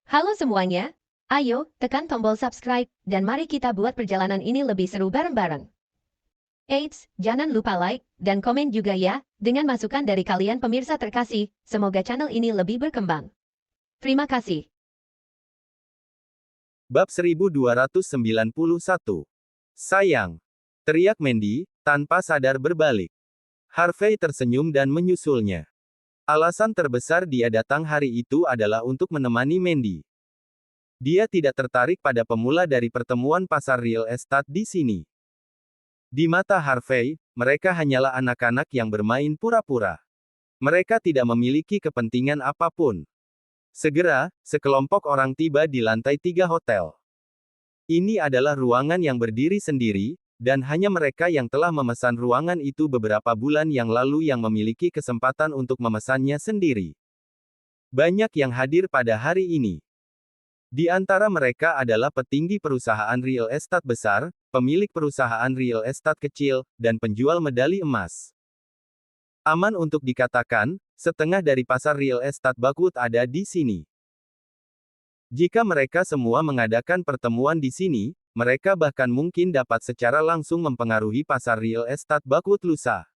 Halo semuanya, ayo tekan tombol subscribe dan mari kita buat perjalanan ini lebih seru bareng-bareng. Eits, jangan lupa like dan komen juga ya, dengan masukan dari kalian pemirsa terkasih, semoga channel ini lebih berkembang. Terima kasih. Bab 1291. Sayang. Teriak Mandy, tanpa sadar berbalik. Harvey tersenyum dan menyusulnya. Alasan terbesar dia datang hari itu adalah untuk menemani Mandy. Dia tidak tertarik pada pemula dari pertemuan pasar real estate di sini. Di mata Harvey, mereka hanyalah anak-anak yang bermain pura-pura. Mereka tidak memiliki kepentingan apapun. Segera, sekelompok orang tiba di lantai 3 hotel. Ini adalah ruangan yang berdiri sendiri, dan hanya mereka yang telah memesan ruangan itu beberapa bulan yang lalu yang memiliki kesempatan untuk memesannya sendiri. Banyak yang hadir pada hari ini. Di antara mereka adalah petinggi perusahaan real estate besar, pemilik perusahaan real estate kecil, dan penjual medali emas. Aman untuk dikatakan, setengah dari pasar real estate Backwood ada di sini. Jika mereka semua mengadakan pertemuan di sini, mereka bahkan mungkin dapat secara langsung mempengaruhi pasar real estate Backwood lusa.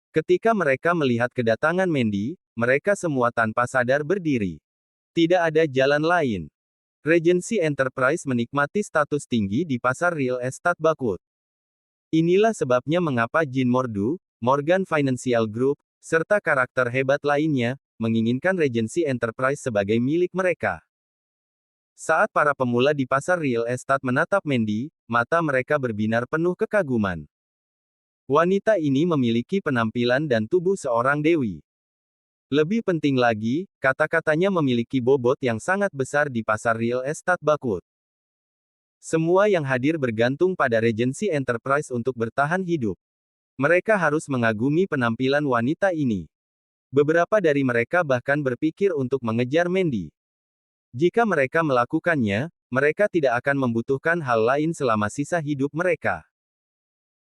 Ketika mereka melihat kedatangan Mandy, mereka semua tanpa sadar berdiri. Tidak ada jalan lain. Regency Enterprise menikmati status tinggi di pasar real estate Backwood. Inilah sebabnya mengapa Jean Mordu, Morgan Financial Group, serta karakter hebat lainnya, menginginkan Regency Enterprise sebagai milik mereka. Saat para pemula di pasar real estate menatap Mandy, mata mereka berbinar penuh kekaguman. Wanita ini memiliki penampilan dan tubuh seorang dewi. Lebih penting lagi, kata-katanya memiliki bobot yang sangat besar di pasar real estate Backwood. Semua yang hadir bergantung pada Regency Enterprise untuk bertahan hidup. Mereka harus mengagumi penampilan wanita ini. Beberapa dari mereka bahkan berpikir untuk mengejar Mandy. Jika mereka melakukannya, mereka tidak akan membutuhkan hal lain selama sisa hidup mereka.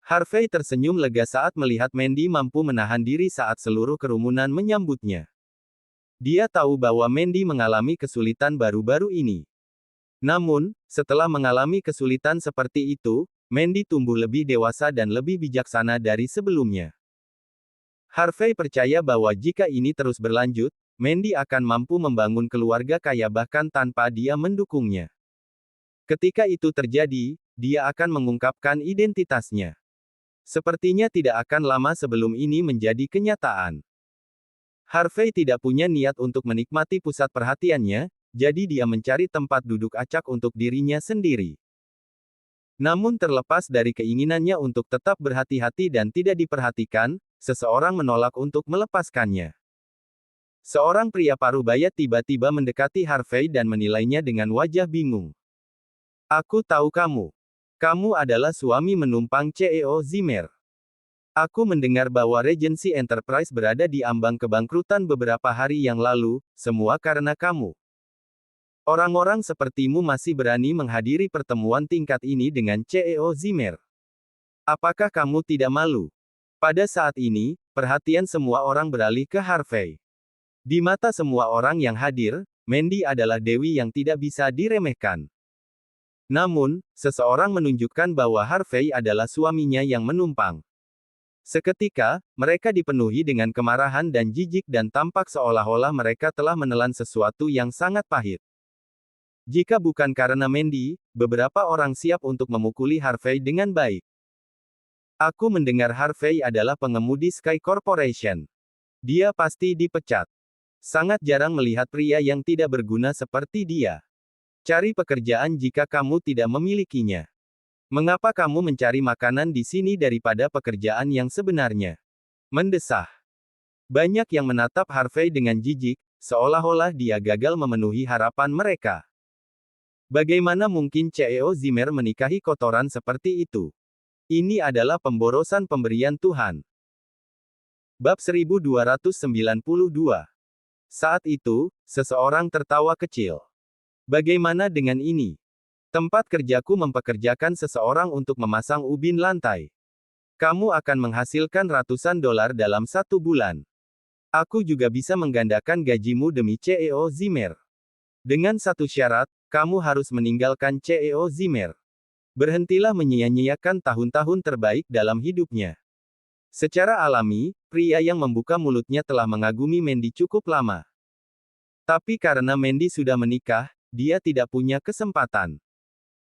Harvey tersenyum lega saat melihat Mandy mampu menahan diri saat seluruh kerumunan menyambutnya. Dia tahu bahwa Mandy mengalami kesulitan baru-baru ini. Namun, setelah mengalami kesulitan seperti itu, Mandy tumbuh lebih dewasa dan lebih bijaksana dari sebelumnya. Harvey percaya bahwa jika ini terus berlanjut, Mandy akan mampu membangun keluarga kaya bahkan tanpa dia mendukungnya. Ketika itu terjadi, dia akan mengungkapkan identitasnya. Sepertinya tidak akan lama sebelum ini menjadi kenyataan. Harvey tidak punya niat untuk menikmati pusat perhatiannya, jadi dia mencari tempat duduk acak untuk dirinya sendiri. Namun terlepas dari keinginannya untuk tetap berhati-hati dan tidak diperhatikan, seseorang menolak untuk melepaskannya. Seorang pria parubaya tiba-tiba mendekati Harvey dan menilainya dengan wajah bingung. Aku tahu kamu. Kamu adalah suami menumpang CEO Zimmer. Aku mendengar bahwa Regency Enterprise berada di ambang kebangkrutan beberapa hari yang lalu, semua karena kamu. Orang-orang sepertimu masih berani menghadiri pertemuan tingkat ini dengan CEO Zimmer. Apakah kamu tidak malu? Pada saat ini, perhatian semua orang beralih ke Harvey. Di mata semua orang yang hadir, Mandy adalah dewi yang tidak bisa diremehkan. Namun, seseorang menunjukkan bahwa Harvey adalah suaminya yang menumpang. Seketika, mereka dipenuhi dengan kemarahan dan jijik dan tampak seolah-olah mereka telah menelan sesuatu yang sangat pahit. Jika bukan karena Mandy, beberapa orang siap untuk memukuli Harvey dengan baik. Aku mendengar Harvey adalah pengemudi Sky Corporation. Dia pasti dipecat. Sangat jarang melihat pria yang tidak berguna seperti dia. Cari pekerjaan jika kamu tidak memilikinya. Mengapa kamu mencari makanan di sini daripada pekerjaan yang sebenarnya? Mendesah. Banyak yang menatap Harvey dengan jijik, seolah-olah dia gagal memenuhi harapan mereka. Bagaimana mungkin CEO Zimmer menikahi kotoran seperti itu? Ini adalah pemborosan pemberian Tuhan. Bab 1292. Saat itu, seseorang tertawa kecil. Bagaimana dengan ini? Tempat kerjaku mempekerjakan seseorang untuk memasang ubin lantai. Kamu akan menghasilkan ratusan dolar dalam 1 bulan. Aku juga bisa menggandakan gajimu demi CEO Zimmer. Dengan satu syarat, kamu harus meninggalkan CEO Zimmer. Berhentilah menyia-nyiakan tahun-tahun terbaik dalam hidupnya. Secara alami, pria yang membuka mulutnya telah mengagumi Mandy cukup lama. Tapi karena Mandy sudah menikah, dia tidak punya kesempatan.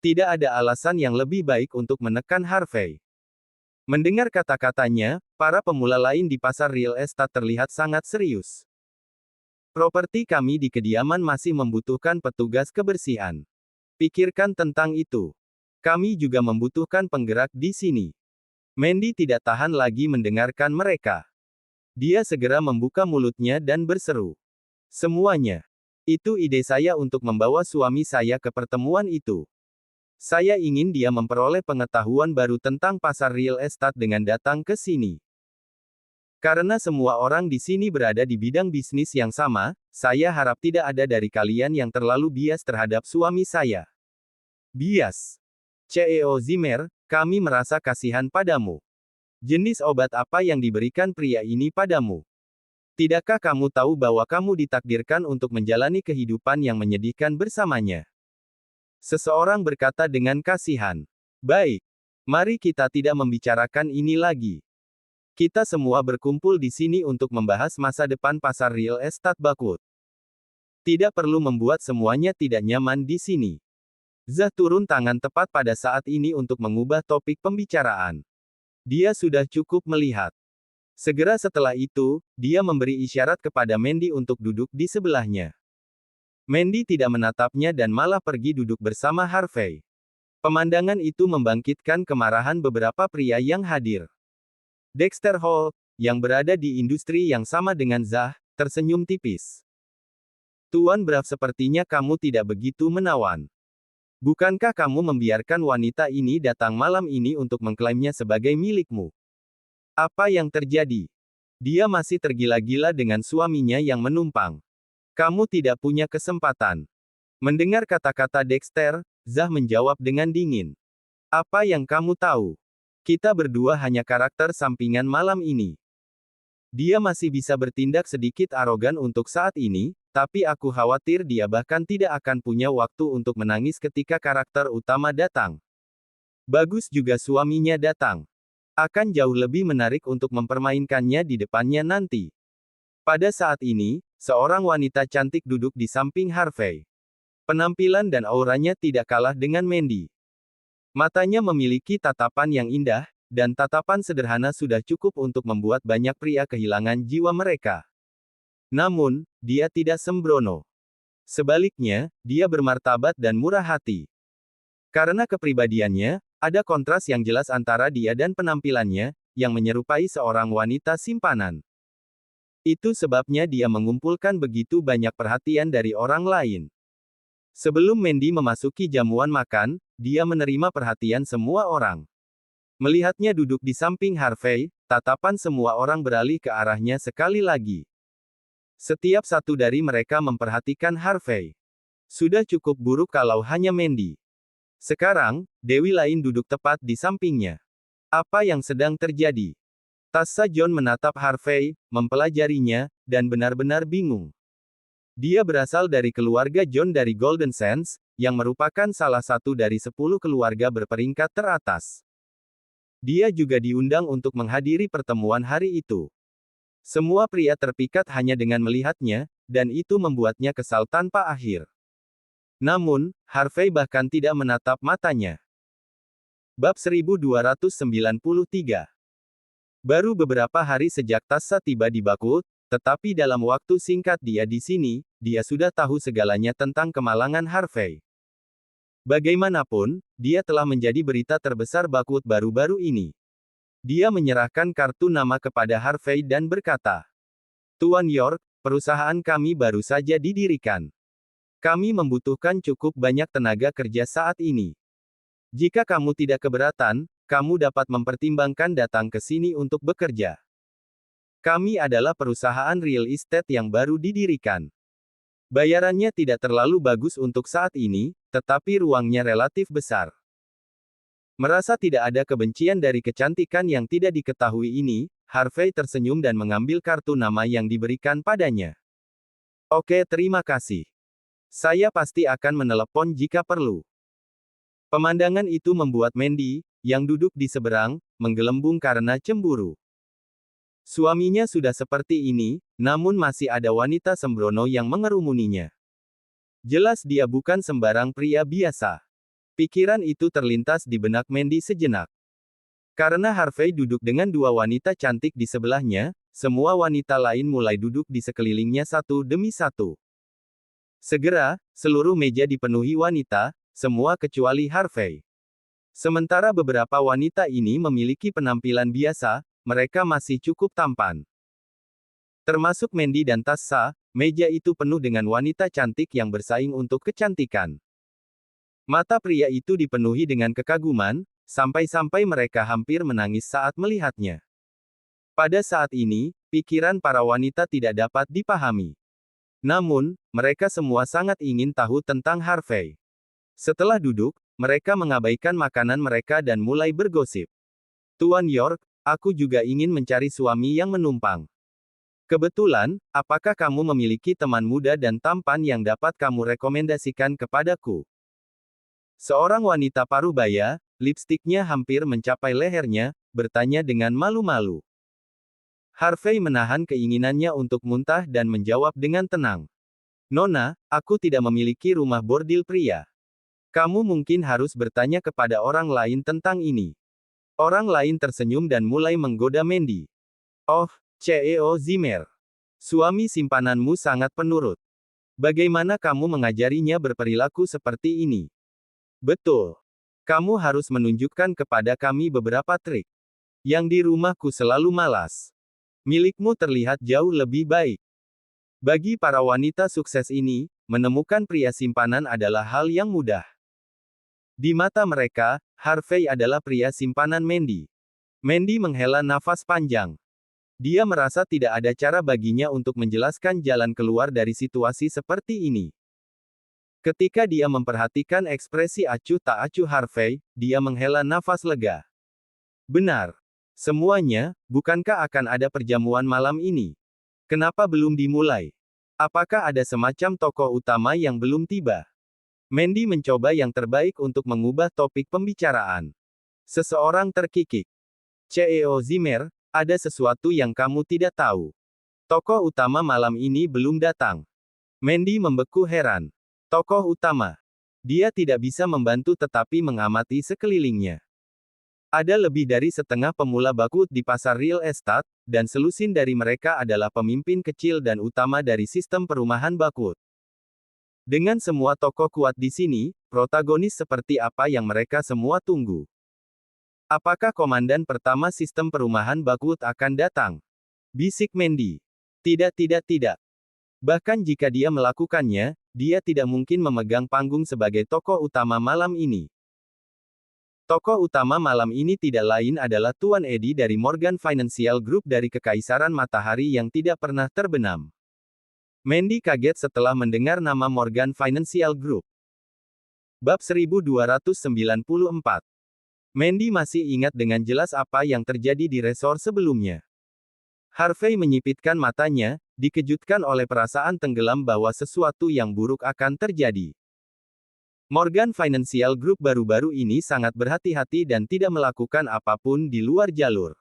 Tidak ada alasan yang lebih baik untuk menekan Harvey. Mendengar kata-katanya, para pemula lain di pasar real estate terlihat sangat serius. Properti kami di kediaman masih membutuhkan petugas kebersihan. Pikirkan tentang itu. Kami juga membutuhkan penggerak di sini. Mandy tidak tahan lagi mendengarkan mereka. Dia segera membuka mulutnya dan berseru. Semuanya. Itu ide saya untuk membawa suami saya ke pertemuan itu. Saya ingin dia memperoleh pengetahuan baru tentang pasar real estate dengan datang ke sini. Karena semua orang di sini berada di bidang bisnis yang sama, saya harap tidak ada dari kalian yang terlalu bias terhadap suami saya. Bias. CEO Zimmer, kami merasa kasihan padamu. Jenis obat apa yang diberikan pria ini padamu? Tidakkah kamu tahu bahwa kamu ditakdirkan untuk menjalani kehidupan yang menyedihkan bersamanya? Seseorang berkata dengan kasihan. Baik. Mari kita tidak membicarakan ini lagi. Kita semua berkumpul di sini untuk membahas masa depan pasar real estate Bakut. Tidak perlu membuat semuanya tidak nyaman di sini. Zah turun tangan tepat pada saat ini untuk mengubah topik pembicaraan. Dia sudah cukup melihat. Segera setelah itu, dia memberi isyarat kepada Mandy untuk duduk di sebelahnya. Mandy tidak menatapnya dan malah pergi duduk bersama Harvey. Pemandangan itu membangkitkan kemarahan beberapa pria yang hadir. Dexter Hall, yang berada di industri yang sama dengan Zah, tersenyum tipis. Tuan Braff, sepertinya kamu tidak begitu menawan. Bukankah kamu membiarkan wanita ini datang malam ini untuk mengklaimnya sebagai milikmu? Apa yang terjadi? Dia masih tergila-gila dengan suaminya yang menumpang. Kamu tidak punya kesempatan. Mendengar kata-kata Dexter, Zah menjawab dengan dingin. Apa yang kamu tahu? Kita berdua hanya karakter sampingan malam ini. Dia masih bisa bertindak sedikit arogan untuk saat ini, tapi aku khawatir dia bahkan tidak akan punya waktu untuk menangis ketika karakter utama datang. Bagus juga suaminya datang. Akan jauh lebih menarik untuk mempermainkannya di depannya nanti. Pada saat ini, seorang wanita cantik duduk di samping Harvey. Penampilan dan auranya tidak kalah dengan Mandy. Matanya memiliki tatapan yang indah, dan tatapan sederhana sudah cukup untuk membuat banyak pria kehilangan jiwa mereka. Namun, dia tidak sembrono. Sebaliknya, dia bermartabat dan murah hati. Karena kepribadiannya, ada kontras yang jelas antara dia dan penampilannya, yang menyerupai seorang wanita simpanan. Itu sebabnya dia mengumpulkan begitu banyak perhatian dari orang lain. Sebelum Mandy memasuki jamuan makan, dia menerima perhatian semua orang. Melihatnya duduk di samping Harvey, tatapan semua orang beralih ke arahnya sekali lagi. Setiap satu dari mereka memperhatikan Harvey. Sudah cukup buruk kalau hanya Mandy. Sekarang, Dewi lain duduk tepat di sampingnya. Apa yang sedang terjadi? Tasha John menatap Harvey, mempelajarinya, dan benar-benar bingung. Dia berasal dari keluarga John dari Golden Sands, yang merupakan salah satu dari 10 keluarga berperingkat teratas. Dia juga diundang untuk menghadiri pertemuan hari itu. Semua pria terpikat hanya dengan melihatnya, dan itu membuatnya kesal tanpa akhir. Namun, Harvey bahkan tidak menatap matanya. Bab 1293. Baru beberapa hari sejak Tasha tiba di Bakut, tetapi dalam waktu singkat dia di sini, dia sudah tahu segalanya tentang kemalangan Harvey. Bagaimanapun, dia telah menjadi berita terbesar Bakut baru-baru ini. Dia menyerahkan kartu nama kepada Harvey dan berkata, Tuan York, perusahaan kami baru saja didirikan. Kami membutuhkan cukup banyak tenaga kerja saat ini. Jika kamu tidak keberatan, kamu dapat mempertimbangkan datang ke sini untuk bekerja. Kami adalah perusahaan real estate yang baru didirikan. Bayarannya tidak terlalu bagus untuk saat ini, tetapi ruangnya relatif besar. Merasa tidak ada kebencian dari kecantikan yang tidak diketahui ini, Harvey tersenyum dan mengambil kartu nama yang diberikan padanya. Oke, terima kasih. Saya pasti akan menelepon jika perlu. Pemandangan itu membuat Mandy, yang duduk di seberang, menggelembung karena cemburu. Suaminya sudah seperti ini, namun masih ada wanita sembrono yang mengerumuninya. Jelas dia bukan sembarang pria biasa. Pikiran itu terlintas di benak Mandy sejenak. Karena Harvey duduk dengan dua wanita cantik di sebelahnya, semua wanita lain mulai duduk di sekelilingnya satu demi satu. Segera, seluruh meja dipenuhi wanita, semua kecuali Harvey. Sementara beberapa wanita ini memiliki penampilan biasa, mereka masih cukup tampan. Termasuk Mandy dan Tasha, meja itu penuh dengan wanita cantik yang bersaing untuk kecantikan. Mata pria itu dipenuhi dengan kekaguman, sampai-sampai mereka hampir menangis saat melihatnya. Pada saat ini, pikiran para wanita tidak dapat dipahami. Namun, mereka semua sangat ingin tahu tentang Harvey. Setelah duduk, mereka mengabaikan makanan mereka dan mulai bergosip. Tuan York, aku juga ingin mencari suami yang menumpang. Kebetulan, apakah kamu memiliki teman muda dan tampan yang dapat kamu rekomendasikan kepadaku? Seorang wanita parubaya, lipstiknya hampir mencapai lehernya, bertanya dengan malu-malu. Harvey menahan keinginannya untuk muntah dan menjawab dengan tenang. Nona, aku tidak memiliki rumah bordil pria. Kamu mungkin harus bertanya kepada orang lain tentang ini. Orang lain tersenyum dan mulai menggoda Mandy. Oh, CEO Zimmer. Suami simpananmu sangat penurut. Bagaimana kamu mengajarinya berperilaku seperti ini? Betul. Kamu harus menunjukkan kepada kami beberapa trik. Yang di rumahku selalu malas. Milikmu terlihat jauh lebih baik. Bagi para wanita sukses ini, menemukan pria simpanan adalah hal yang mudah. Di mata mereka, Harvey adalah pria simpanan Mandy. Mandy menghela nafas panjang. Dia merasa tidak ada cara baginya untuk menjelaskan jalan keluar dari situasi seperti ini. Ketika dia memperhatikan ekspresi acuh tak acuh Harvey, dia menghela nafas lega. Benar. Semuanya, bukankah akan ada perjamuan malam ini? Kenapa belum dimulai? Apakah ada semacam tokoh utama yang belum tiba? Mandy mencoba yang terbaik untuk mengubah topik pembicaraan. Seseorang terkikik. CEO Zimmer, ada sesuatu yang kamu tidak tahu. Tokoh utama malam ini belum datang. Mandy membeku heran. Tokoh utama. Dia tidak bisa membantu tetapi mengamati sekelilingnya. Ada lebih dari setengah pemula Bakut di pasar real estate, dan selusin dari mereka adalah pemimpin kecil dan utama dari sistem perumahan Bakut. Dengan semua tokoh kuat di sini, protagonis seperti apa yang mereka semua tunggu? Apakah komandan pertama sistem perumahan Bakut akan datang? Bisik Mandy. Tidak. Bahkan jika dia melakukannya, dia tidak mungkin memegang panggung sebagai tokoh utama malam ini. Tokoh utama malam ini tidak lain adalah Tuan Eddie dari Morgan Financial Group dari Kekaisaran Matahari yang tidak pernah terbenam. Mandy kaget setelah mendengar nama Morgan Financial Group. Bab 1294. Mandy masih ingat dengan jelas apa yang terjadi di resor sebelumnya. Harvey menyipitkan matanya, dikejutkan oleh perasaan tenggelam bahwa sesuatu yang buruk akan terjadi. Morgan Financial Group baru-baru ini sangat berhati-hati dan tidak melakukan apapun di luar jalur.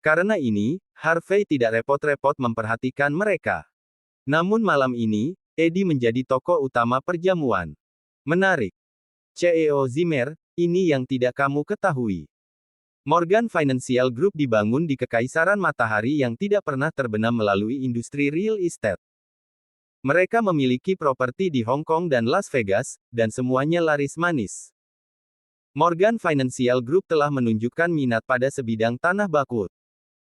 Karena ini, Harvey tidak repot-repot memperhatikan mereka. Namun malam ini, Eddie menjadi tokoh utama perjamuan. Menarik. CEO Zimmer, ini yang tidak kamu ketahui. Morgan Financial Group dibangun di Kekaisaran Matahari yang tidak pernah terbenam melalui industri real estate. Mereka memiliki properti di Hong Kong dan Las Vegas, dan semuanya laris manis. Morgan Financial Group telah menunjukkan minat pada sebidang tanah Bakut.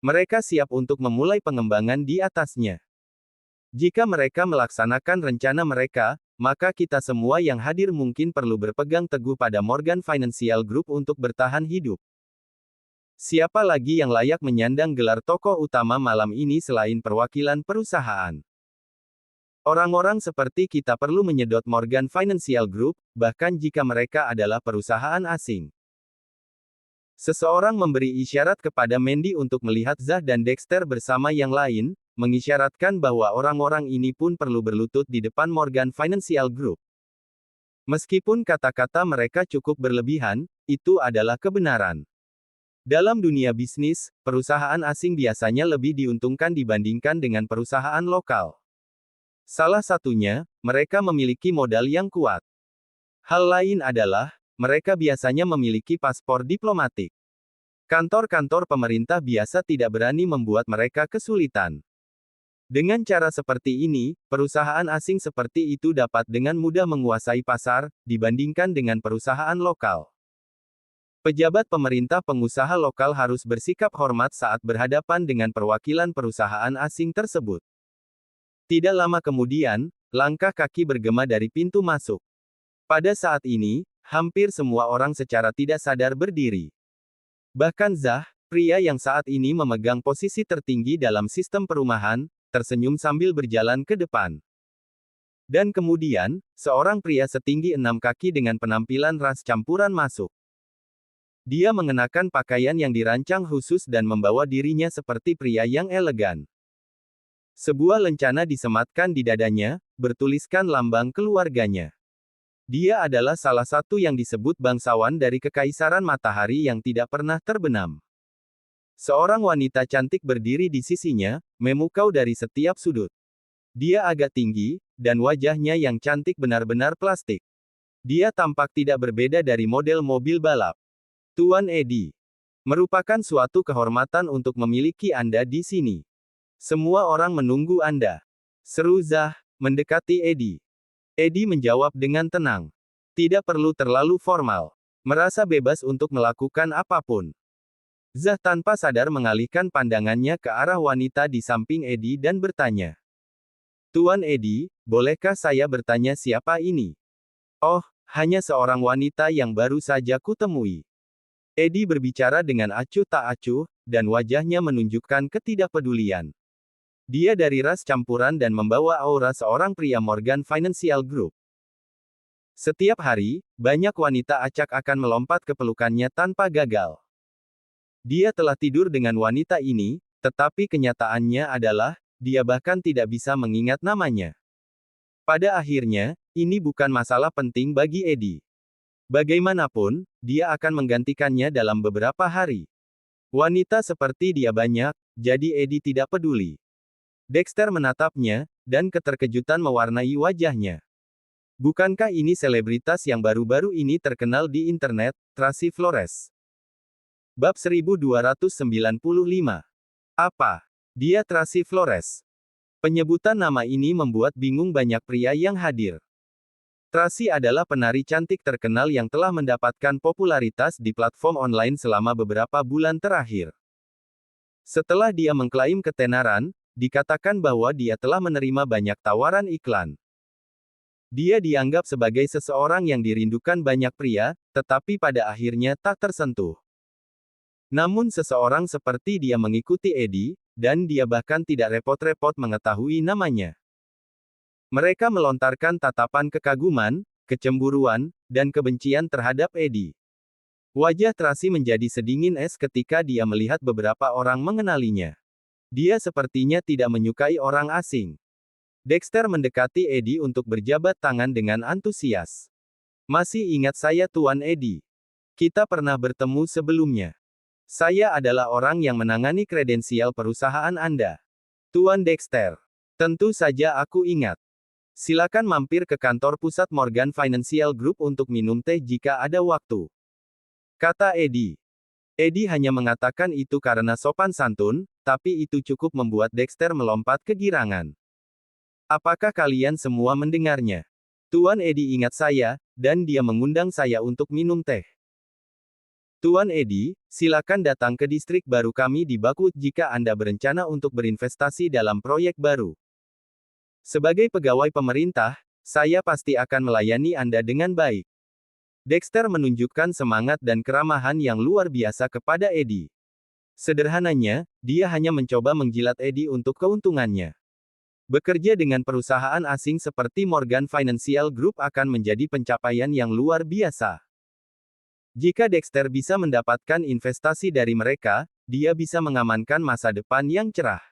Mereka siap untuk memulai pengembangan di atasnya. Jika mereka melaksanakan rencana mereka, maka kita semua yang hadir mungkin perlu berpegang teguh pada Morgan Financial Group untuk bertahan hidup. Siapa lagi yang layak menyandang gelar tokoh utama malam ini selain perwakilan perusahaan? Orang-orang seperti kita perlu menyedot Morgan Financial Group, bahkan jika mereka adalah perusahaan asing. Seseorang memberi isyarat kepada Mandy untuk melihat Zah dan Dexter bersama yang lain, mengisyaratkan bahwa orang-orang ini pun perlu berlutut di depan Morgan Financial Group. Meskipun kata-kata mereka cukup berlebihan, itu adalah kebenaran. Dalam dunia bisnis, perusahaan asing biasanya lebih diuntungkan dibandingkan dengan perusahaan lokal. Salah satunya, mereka memiliki modal yang kuat. Hal lain adalah, mereka biasanya memiliki paspor diplomatik. Kantor-kantor pemerintah biasa tidak berani membuat mereka kesulitan. Dengan cara seperti ini, perusahaan asing seperti itu dapat dengan mudah menguasai pasar, dibandingkan dengan perusahaan lokal. Pejabat pemerintah pengusaha lokal harus bersikap hormat saat berhadapan dengan perwakilan perusahaan asing tersebut. Tidak lama kemudian, langkah kaki bergema dari pintu masuk. Pada saat ini, hampir semua orang secara tidak sadar berdiri. Bahkan Zah, pria yang saat ini memegang posisi tertinggi dalam sistem perumahan, tersenyum sambil berjalan ke depan. Dan kemudian, seorang pria setinggi 6 kaki dengan penampilan ras campuran masuk. Dia mengenakan pakaian yang dirancang khusus dan membawa dirinya seperti pria yang elegan. Sebuah lencana disematkan di dadanya, bertuliskan lambang keluarganya. Dia adalah salah satu yang disebut bangsawan dari Kekaisaran Matahari yang tidak pernah terbenam. Seorang wanita cantik berdiri di sisinya, memukau dari setiap sudut. Dia agak tinggi, dan wajahnya yang cantik benar-benar plastik. Dia tampak tidak berbeda dari model mobil balap. Tuan Eddie. Merupakan suatu kehormatan untuk memiliki Anda di sini. Semua orang menunggu Anda. Seru Zah, mendekati Eddie. Eddie menjawab dengan tenang. Tidak perlu terlalu formal. Merasa bebas untuk melakukan apapun. Zah tanpa sadar mengalihkan pandangannya ke arah wanita di samping Eddie dan bertanya. Tuan Eddie, bolehkah saya bertanya siapa ini? Oh, hanya seorang wanita yang baru saja kutemui. Eddie berbicara dengan acuh tak acuh, dan wajahnya menunjukkan ketidakpedulian. Dia dari ras campuran dan membawa aura seorang pria Morgan Financial Group. Setiap hari, banyak wanita acak akan melompat ke pelukannya tanpa gagal. Dia telah tidur dengan wanita ini, tetapi kenyataannya adalah, dia bahkan tidak bisa mengingat namanya. Pada akhirnya, ini bukan masalah penting bagi Eddie. Bagaimanapun, dia akan menggantikannya dalam beberapa hari. Wanita seperti dia banyak, jadi Eddie tidak peduli. Dexter menatapnya, dan keterkejutan mewarnai wajahnya. Bukankah ini selebritas yang baru-baru ini terkenal di internet, Tracy Flores? Bab 1295. Apa? Dia Tracy Flores. Penyebutan nama ini membuat bingung banyak pria yang hadir. Tracy adalah penari cantik terkenal yang telah mendapatkan popularitas di platform online selama beberapa bulan terakhir. Setelah dia mengklaim ketenaran, dikatakan bahwa dia telah menerima banyak tawaran iklan. Dia dianggap sebagai seseorang yang dirindukan banyak pria, tetapi pada akhirnya tak tersentuh. Namun seseorang seperti dia mengikuti Eddie, dan dia bahkan tidak repot-repot mengetahui namanya. Mereka melontarkan tatapan kekaguman, kecemburuan, dan kebencian terhadap Eddie. Wajah Tracy menjadi sedingin es ketika dia melihat beberapa orang mengenalinya. Dia sepertinya tidak menyukai orang asing. Dexter mendekati Eddie untuk berjabat tangan dengan antusias. Masih ingat saya Tuan Eddie? Kita pernah bertemu sebelumnya. Saya adalah orang yang menangani kredensial perusahaan Anda. Tuan Dexter. Tentu saja aku ingat. Silakan mampir ke kantor pusat Morgan Financial Group untuk minum teh jika ada waktu. Kata Eddie. Eddie hanya mengatakan itu karena sopan santun, tapi itu cukup membuat Dexter melompat kegirangan. Apakah kalian semua mendengarnya? Tuan Eddie ingat saya, dan dia mengundang saya untuk minum teh. Tuan Eddie, silakan datang ke distrik baru kami di Bakut jika Anda berencana untuk berinvestasi dalam proyek baru. Sebagai pegawai pemerintah, saya pasti akan melayani Anda dengan baik. Dexter menunjukkan semangat dan keramahan yang luar biasa kepada Eddie. Sederhananya, dia hanya mencoba menjilat Eddie untuk keuntungannya. Bekerja dengan perusahaan asing seperti Morgan Financial Group akan menjadi pencapaian yang luar biasa. Jika Dexter bisa mendapatkan investasi dari mereka, dia bisa mengamankan masa depan yang cerah.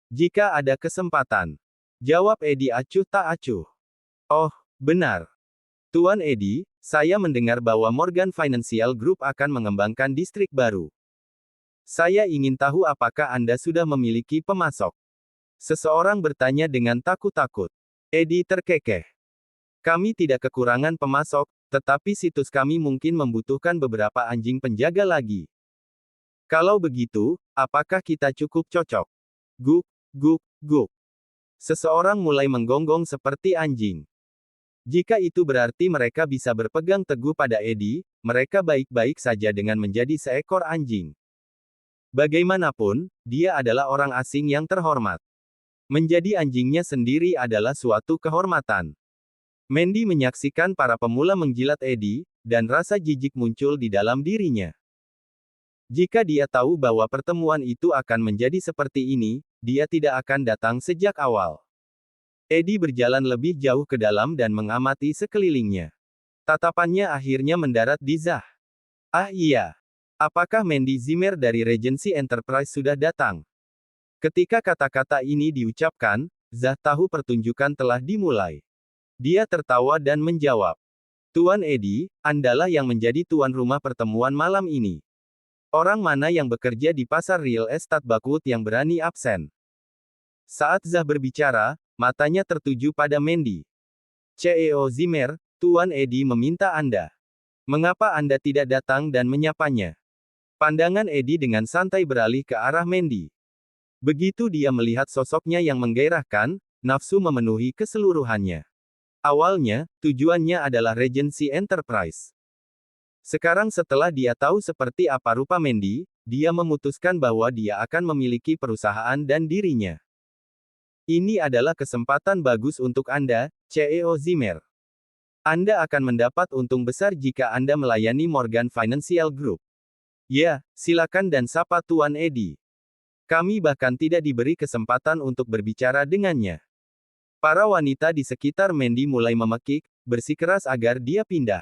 Jika ada kesempatan. Jawab Eddie acuh tak acuh. Oh, benar. Tuan Eddie, saya mendengar bahwa Morgan Financial Group akan mengembangkan distrik baru. Saya ingin tahu apakah Anda sudah memiliki pemasok. Seseorang bertanya dengan takut-takut. Eddie terkekeh. Kami tidak kekurangan pemasok, tetapi situs kami mungkin membutuhkan beberapa anjing penjaga lagi. Kalau begitu, apakah kita cukup cocok? Guk, guk, guk. Seseorang mulai menggonggong seperti anjing. Jika itu berarti mereka bisa berpegang teguh pada Eddie, mereka baik-baik saja dengan menjadi seekor anjing. Bagaimanapun, dia adalah orang asing yang terhormat. Menjadi anjingnya sendiri adalah suatu kehormatan. Mandy menyaksikan para pemula menjilat Eddie, dan rasa jijik muncul di dalam dirinya. Jika dia tahu bahwa pertemuan itu akan menjadi seperti ini, dia tidak akan datang sejak awal. Eddie berjalan lebih jauh ke dalam dan mengamati sekelilingnya. Tatapannya akhirnya mendarat di Zah. Ah iya. Apakah Mandy Zimmer dari Regency Enterprise sudah datang? Ketika kata-kata ini diucapkan, Zah tahu pertunjukan telah dimulai. Dia tertawa dan menjawab. Tuan Eddie, Andalah yang menjadi tuan rumah pertemuan malam ini. Orang mana yang bekerja di pasar real estate Bakwood yang berani absen? Saat Zah berbicara, matanya tertuju pada Mandy. CEO Zimmer, Tuan Eddie meminta Anda. Mengapa Anda tidak datang dan menyapanya? Pandangan Eddie dengan santai beralih ke arah Mandy. Begitu dia melihat sosoknya yang menggairahkan, nafsu memenuhi keseluruhannya. Awalnya, tujuannya adalah Regency Enterprise. Sekarang setelah dia tahu seperti apa rupa Mandy, dia memutuskan bahwa dia akan memiliki perusahaan dan dirinya. Ini adalah kesempatan bagus untuk Anda, CEO Zimmer. Anda akan mendapat untung besar jika Anda melayani Morgan Financial Group. Ya, silakan dan sapa Tuan Eddie. Kami bahkan tidak diberi kesempatan untuk berbicara dengannya. Para wanita di sekitar Mandy mulai memekik, bersikeras agar dia pindah.